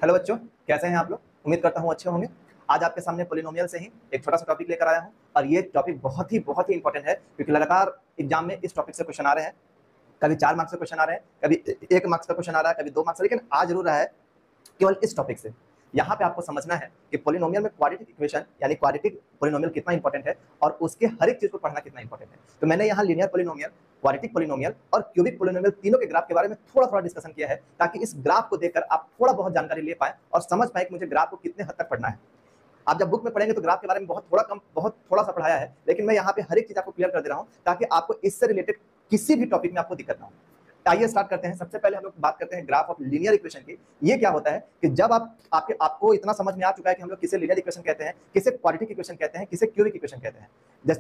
Hello बच्चों, कैसे हैं आप लोग? उम्मीद करता हूँ अच्छे होंगे। आज आपके सामने पॉलिनोमियल से ही एक छोटा सा टॉपिक लेकर आया हूँ और ये टॉपिक बहुत ही इंपॉर्टेंट है क्योंकि लगातार एग्जाम में इस टॉपिक से क्वेश्चन आ रहे हैं। कभी 4 मार्क्स के क्वेश्चन आ रहे हैं, कभी 1 मार्क्स का क्वेश्चन आ रहा है, कभी 2 मार्क्स, लेकिन आ जरूर रहा है केवल इस टॉपिक से। यहाँ पे आपको समझना है कि पॉलिनोमियल में क्वाड्रेटिक इक्वेशन यानी क्वाड्रेटिक पॉलिनोमियल कितना इंपॉर्टेंट है और उसके हर एक चीज को पढ़ना कितना इंपॉर्टेंट है। तो मैंने यहाँ लीनियर पॉलिनोमियल, क्वाड्रेटिक पॉलिनोमियल और क्यूबिक पॉलिनोमियल तीनों के ग्राफ के बारे में थोड़ा डिस्कशन किया है ताकि इस ग्राफ को देखकर आप थोड़ा बहुत जानकारी ले पाए और समझ पाए कि मुझे ग्राफ को कितने हद तक पढ़ना है। आप जब बुक में पढ़ेंगे तो ग्राफ के बारे में बहुत थोड़ा सा पढ़ाया है, लेकिन मैं यहाँ पे हर एक चीज आपको क्लियर कर दे रहा हूँ ताकि आपको इससे रिलेटेड किसी भी टॉपिक में आपको दिक्कत ना हो। आइए स्टार्ट करते हैं। सबसे पहले हम लोग बात करते हैं ग्राफ ऑफ लीनियर इक्वेशन की। ये क्या होता है कि जब आपको इतना समझ में आ चुका है कि हम लोग किसे लीनियर इक्वेशन कहते हैं, किसे क्वाड्रेटिक इक्वेशन कहते हैं, किसे क्यूबिक इक्वेशन कहते हैं।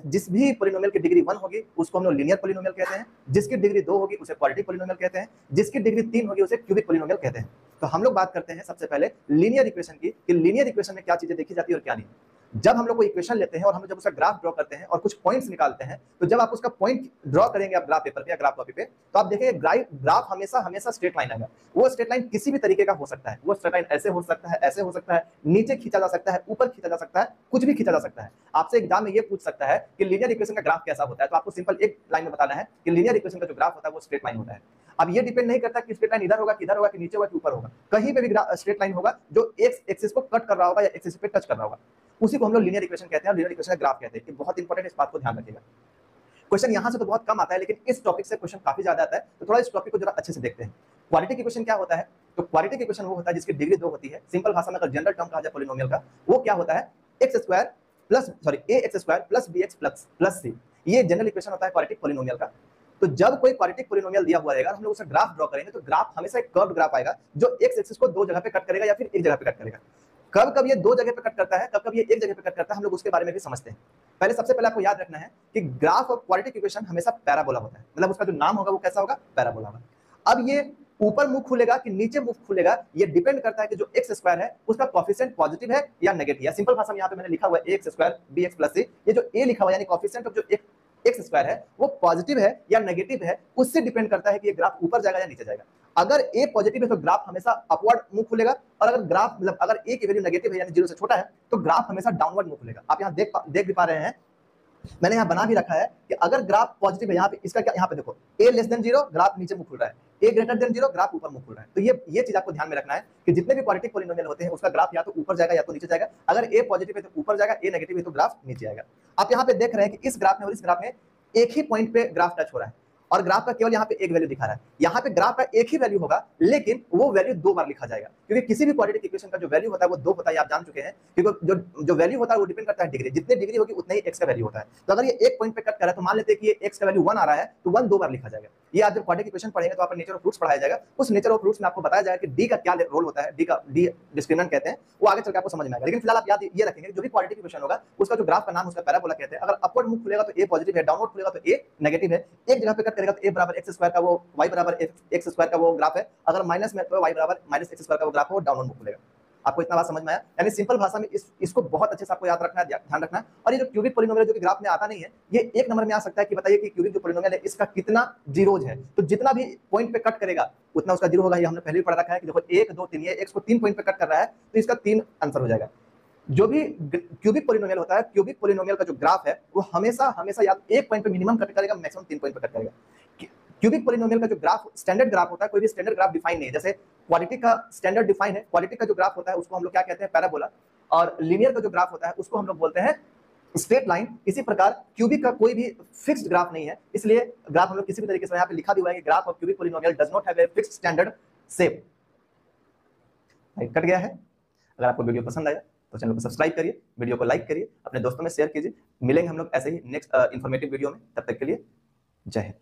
जिस भी पॉलिनोमियल की डिग्री 1 होगी उसको हम लोग लीनियर पॉलिनोमियल कहते हैं, जिसकी डिग्री 2 होगी उसे क्वाड्रेटिक पॉलिनोमियल कहते हैं, जिसकी डिग्री 3 होगी उसे क्यूबिक पॉलिनोमियल कहते हैं। तो हम लोग बात करते हैं सबसे पहले लीनियर इक्वेशन की कि लीनियर इक्वेशन में क्या चीजें देखी जाती है और क्या नहीं। जब हम लोग कोई इक्वेशन लेते हैं और हम जब उसका ग्राफ ड्रॉ करते हैं और कुछ पॉइंट्स निकालते हैं, तो जब आप उसका पॉइंट ड्रॉ करेंगे आप ग्राफ पेपर पे या ग्राफ कॉपी पे, तो आप देखेंगे ग्राफ हमेशा स्ट्रेट लाइन आएगा। वो स्ट्रेट लाइन किसी भी तरीके का हो सकता है। वो स्ट्रेट लाइन ऐसे हो सकता है, ऐसे हो सकता है, नीचे खींचा जा सकता है, ऊपर खींचा जा सकता है, कुछ भी खींचा जा सकता है। आपसे एग्जाम में ये पूछ सकता है कि लीनियर इक्वेशन का ग्राफ कैसा होता है, तो आपको सिंपल एक लाइन में बताना है कि लीनियर इक्वेशन का जो ग्राफ होता है वो स्ट्रेट लाइन होता है। अब ये डिपेंड नहीं करता कि स्ट्रेट लाइन इधर होगा, किधर होगा, कि नीचे होगा, कि ऊपर होगा। कहीं पे भी स्ट्रेट लाइन होगा जो एक्स एक्सिस को कट कर रहा होगा या एक्सिस पे टच कर रहा होगा, उसी को हम लोग लीनियर इक्वेशन कहते हैं। लीनियर इक्वेशन का ग्राफ कहते हैं। ये बहुत इंपॉर्टेंट है, इस बात को ध्यान रखिएगा। क्वेश्चन यहां से तो बहुत कम आता है, लेकिन इस टॉपिक से क्वेश्चन काफी ज्यादा आता है, तो थोड़ा इस टॉपिक को जरा अच्छे से देखते हैं। क्वाड्रेटिक इक्वेशन क्या होता है? तो क्वाड्रेटिक इक्वेशन वो होता है जिसकी डिग्री 2 होती है। सिंपल भाषा में अगर जनरल टर्म कहा जाए पॉलिनोमियल का, वो क्या होता है? ax square plus bx plus c। ये जनरल इक्वेशन होता है क्वाड्रेटिक पॉलिनोमियल का। तो जब कोई क्वाड्रेटिक पॉलिनोमियल दिया हुआ रहेगा, हम लोग उसका ग्राफ ड्रॉ करेंगे, तो ग्राफ हमेशा एक कर्व्ड ग्राफ आएगा जो एक्स एक्सिस को 2 जगह पे कट करेगा या फिर एक जगह पे कट करेगा। कब ये 2 जगह पे कट करता है, कब ये एक जगह पे कट करता है, हम लोग उसके बारे में भी समझते हैं। सबसे पहले आपको याद रखना है कि ग्राफ ऑफ क्वाड्रेटिक इक्वेशन हमेशा पैराबोला होता है। मतलब उसका जो नाम होगा वो कैसा होगा? पैराबोला होगा। अब ये ऊपर मुख खुलेगा कि नीचे मुख खुलेगा, ये डिपेंड करता है कि जो एक्स स्क्वायर है उसका कोएफिशिएंट पॉजिटिव है या नेगेटिव है। सिंपल भाषा में यहाँ पे मैंने लिखा हुआ है ax square bx plus c। ये जो a लिखा हुआ है यानी कोएफिशिएंट ऑफ जो एक्स स्क्वायर है वो पॉजिटिव है या नेगेटिव है, उससे डिपेंड करता है कि ये ग्राफ ऊपर जाएगा या नीचे जाएगा। अगर a पॉजिटिव है तो ग्राफ हमेशा अपवर्ड मुंह खुलेगा, और अगर ग्राफ मतलब अगर a की वैल्यू नेगेटिव है यानी 0 से छोटा है तो ग्राफ हमेशा डाउनवर्ड मुंह खुलेगा। आप यहाँ देख भी पा रहे हैं, मैंने यहाँ बना भी रखा है कि अगर ग्राफ पॉजिटिव है, यहाँ पे इसका क्या, यहाँ पे देखो a लेस देन 0 ग्राफ नीचे मुंह खुल रहा है, a ग्रेटर देन 0 ग्राफ ऊपर मुंह खुल रहा है। तो ये चीज आपको ध्यान में रखना है कि जितने भी क्वाड्रेटिक पॉलिनोमियल होते हैं उसका ग्राफ या तो ऊपर जाएगा या तो नीचे जाएगा। अगर a पॉजिटिव है तो ऊपर जाएगा, a नेगेटिव है तो ग्राफ नीचे आएगा। आप यहाँ पे देख रहे हैं कि इस ग्राफ में और इस ग्राफ में एक ही पॉइंट पे ग्राफ टच हो रहा है और ग्राफ का केवल यहाँ पे एक वैल्यू दिखा रहा है। यहाँ पे ग्राफ का एक ही वैल्यू होगा, लेकिन वो वैल्यू 2 बार लिखा जाएगा, क्योंकि किसी भी क्वाड्रेटिक इक्वेशन का जो वैल्यू होता है वो 2 होता है, आप जान चुके हैं। क्योंकि जो वैल्यू होता है वो डिपेंड करता है डिग्री, जितनी डिग्री होगी उतना ही एक्स का वैल्यू होता है। तो अगर ये एक पॉइंट पे कट कर रहा है तो मान लेते हैं कि ये एक्स का वैल्यू 1 आ रहा है, तो 1 2 बार लिखा जाएगा। ये आप जब क्वाड्रेटिक इक्वेशन पढ़ेंगे तो आपको नेचर ऑफ रूट्स पढ़ाया जाएगा। उस नेचर ऑफ रूट्स में आपको बताया जाएगा कि डी का क्या रोल होता है, डी डिस्क्रिमिनेंट कहते हैं, वो आगे चलकर आपको समझ में आएगा। लेकिन फिलहाल आप याद ये रखेंगे जो भी क्वाड्रेटिक इक्वेशन होगा उसका जो ग्राफ का नाम उसका पैराबोला कहते हैं। अगर अपवर्ड मुख खुलेगा तो a पॉजिटिव है, डाउनवर्ड खुलेगा तो a नेगेटिव है, एक जगह पे कट करेगा तो a बराबर x स्क्वायर का वो y बराबर x स्क्वायर का वो ग्राफ है, अगर माइनस में तो y बराबर माइनस x स्क्वायर का वो ग्राफ है, वो डाउनवर्ड मुख खुलेगा। आपको इतना बात समझ में आया? यानी सिंपल भाषा में इसको बहुत अच्छे से आपको याद रखना है, ध्यान रखना है। और ये जो क्यूबिक पॉलिनोमियल जो कि ग्राफ में आता नहीं है, ये एक नंबर में आ सकता है कि बताइए कि क्यूबिक जो पॉलिनोमियल है इसका कितना जीरोज है। तो जितना भी पॉइंट पे कट करेगा उतना उसका जीरो होगा। ये हमने पहले भी पढ़ रखा है कि देखो 1 2 3, ये x को 3 पॉइंट पे कट कर रहा है तो इसका 3 आंसर हो जाएगा। जो भी क्यूबिक पॉलिनोमियल होता है, क्यूबिक पॉलिनोमियल का जो ग्राफ है वो हमेशा या एक पॉइंट पे मिनिमम कट करेगा, मैक्सिमम 3 पॉइंट पे कट करेगा। क्यूबिक पॉलिनोमियल का जो ग्राफ स्टैंडर्ड ग्राफ होता है, कोई भी स्टैंडर्ड ग्राफ डिफाइन नहीं है। जैसे क्वाड्रेटिक का स्टैंडर्ड डिफाइन है, क्वाड्रेटिक का जो ग्राफ होता है उसको हम लोग क्या कहते हैं? पैराबोला। और लीनियर का जो ग्राफ होता है उसको हम लोग बोलते हैं स्ट्रेट लाइन। इसी प्रकार क्यूबिक का कोई भी फिक्स्ड ग्राफ नहीं है, इसलिए ग्राफ हम लोग किसी भी तरीके से यहाँ पे लिखा भी हुआ है कि graph of cubic polynomial does not have a fixed standard shape. Cut गया है। अगर आपको वीडियो पसंद आया तो चैनल को सब्सक्राइब करिए, वीडियो को लाइक करिए, अपने दोस्तों में शेयर कीजिए। मिलेंगे हम लोग ऐसे ही नेक्स्ट इंफॉर्मेटिव वीडियो में। तब तक के लिए जय हिंद।